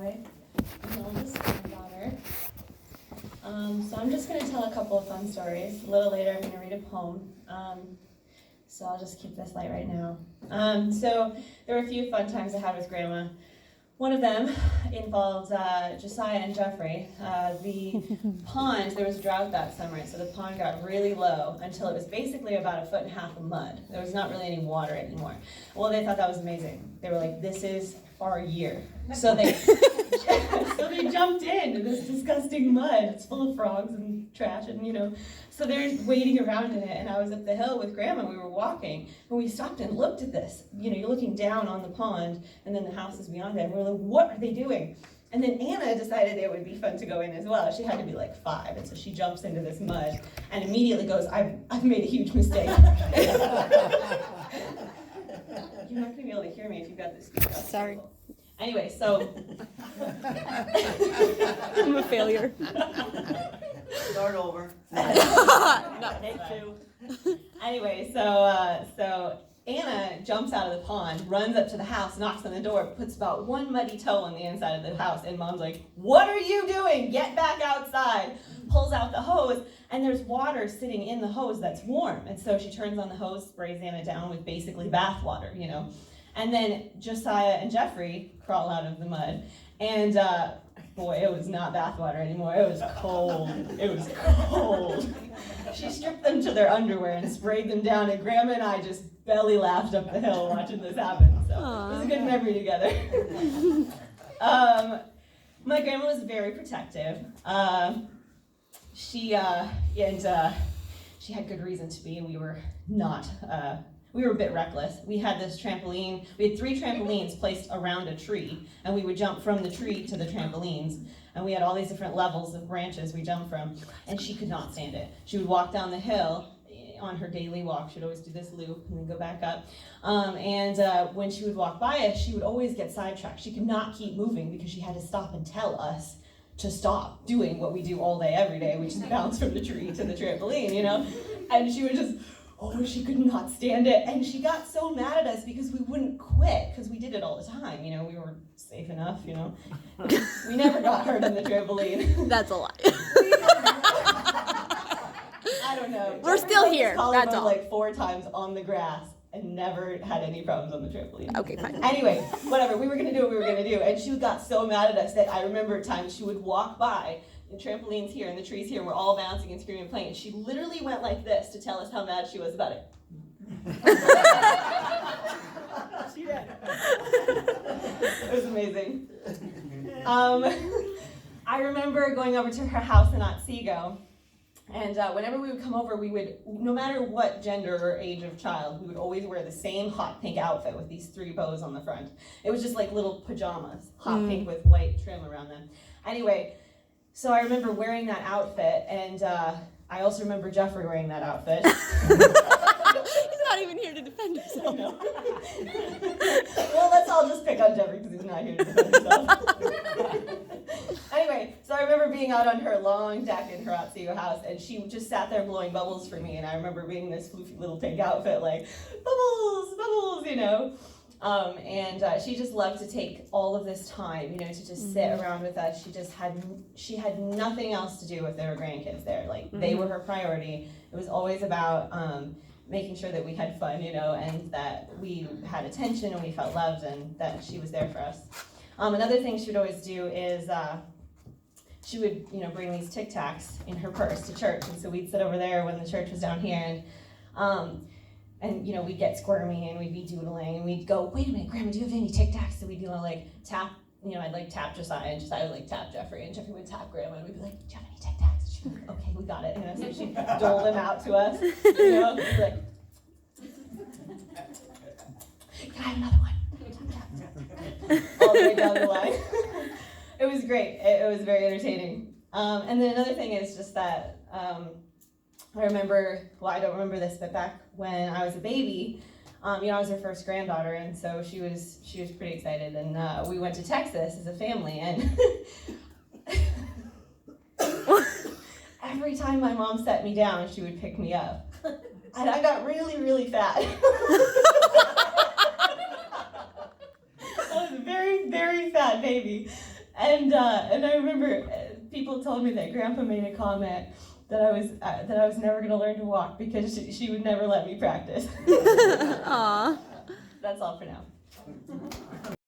My oldest granddaughter. So I'm just going to tell a couple of fun stories. A little later I'm going to read a poem. So I'll just keep this light right now. So there were a few fun times I had with Grandma. One of them involved Josiah and Jeffrey. The pond, there was drought that summer, so the pond got really low until it was basically about 1.5 feet of mud. There was not really any water anymore. Well, they thought that was amazing. They were like, this is our year. So they jumped into this disgusting mud. It's full of frogs and trash and, so they're wading around in it. And I was up the hill with Grandma. We were walking and we stopped and looked at this. You're looking down on the pond and then the house is beyond it. And we're like, what are they doing? And then Anna decided it would be fun to go in as well. She had to be like 5, and so she jumps into this mud and immediately goes, I've made a huge mistake. You're not going to be able to hear me if you've got this speaker up. Sorry. Anyway, so I'm a failure. Start over. Not take 2. Anyway, so Anna jumps out of the pond, runs up to the house, knocks on the door, puts about one muddy toe on the inside of the house, and Mom's like, what are you doing? Get back outside. Pulls out the hose, and there's water sitting in the hose that's warm. And so she turns on the hose, sprays Anna down with basically bath water, And then Josiah and Jeffrey crawl out of the mud, and boy, it was not bath water anymore. It was cold. It was cold. She stripped them to their underwear and sprayed them down, and Grandma and I just belly laughed up the hill watching this happen. So it was a good memory together. My grandma was very protective. She had good reason to be. We were not. We were a bit reckless. We had this trampoline. We had 3 trampolines placed around a tree, and we would jump from the tree to the trampolines. And we had all these different levels of branches we jumped from, and she could not stand it. She would walk down the hill on her daily walk. She'd always do this loop and then go back up. When she would walk by us, she would always get sidetracked. She could not keep moving because she had to stop and tell us to stop doing what we do all day, every day, which is bounce from the tree to the trampoline, And she would just, she could not stand it. And she got so mad at us because we wouldn't quit, because we did it all the time. We were safe enough, We never got hurt on the trampoline. That's a lie. I don't know. We're still here. That's all. Like 4 times on the grass and never had any problems on the trampoline. Okay, fine. Anyway, whatever. We were going to do what we were going to do. And she got so mad at us that I remember times she would walk by, the trampoline's here and the tree's here, and we're all bouncing and screaming and playing. And she literally went like this to tell us how mad she was about it. She did. It was amazing. I remember going over to her house in Otsego. And whenever we would come over, we would, no matter what gender or age of child, we would always wear the same hot pink outfit with these 3 bows on the front. It was just like little pajamas, hot pink with white trim around them. Anyway, so I remember wearing that outfit, and I also remember Jeffrey wearing that outfit. He's not even here to defend himself. I know. Well, let's all just pick on Jeffrey because he's not here to defend himself. Anyway, so I remember being out on her long deck in her Otsego house, and she just sat there blowing bubbles for me, and I remember being in this floofy little pink outfit, like, bubbles, bubbles, and she just loved to take all of this time, to just sit around with us. She had nothing else to do with their grandkids there. Like, they were her priority. It was always about making sure that we had fun, and that we had attention and we felt loved and that she was there for us. Another thing she would always do is she would, bring these Tic Tacs in her purse to church, and so we'd sit over there when the church was down here, and we'd get squirmy and we'd be doodling, and we'd go, wait a minute, Grandma, do you have any Tic Tacs? So we'd tap, I'd tap Josiah, and Josiah would tap Jeffrey, and Jeffrey would tap Grandma, and we'd be like, do you have any Tic Tacs? And she'd be like, okay, we got it, so she'd dole them out to us, we'd be like, can I have another one? All the way down the line. It was great. It was very entertaining. And then another thing is just that I remember, I don't remember this, but back when I was a baby, I was her first granddaughter, and so she was pretty excited, and we went to Texas as a family, and every time my mom set me down, she would pick me up, and I got really, really fat. I was a very, very fat baby. And I remember people told me that Grandpa made a comment that I was never going to learn to walk because she would never let me practice. Aw. That's all for now.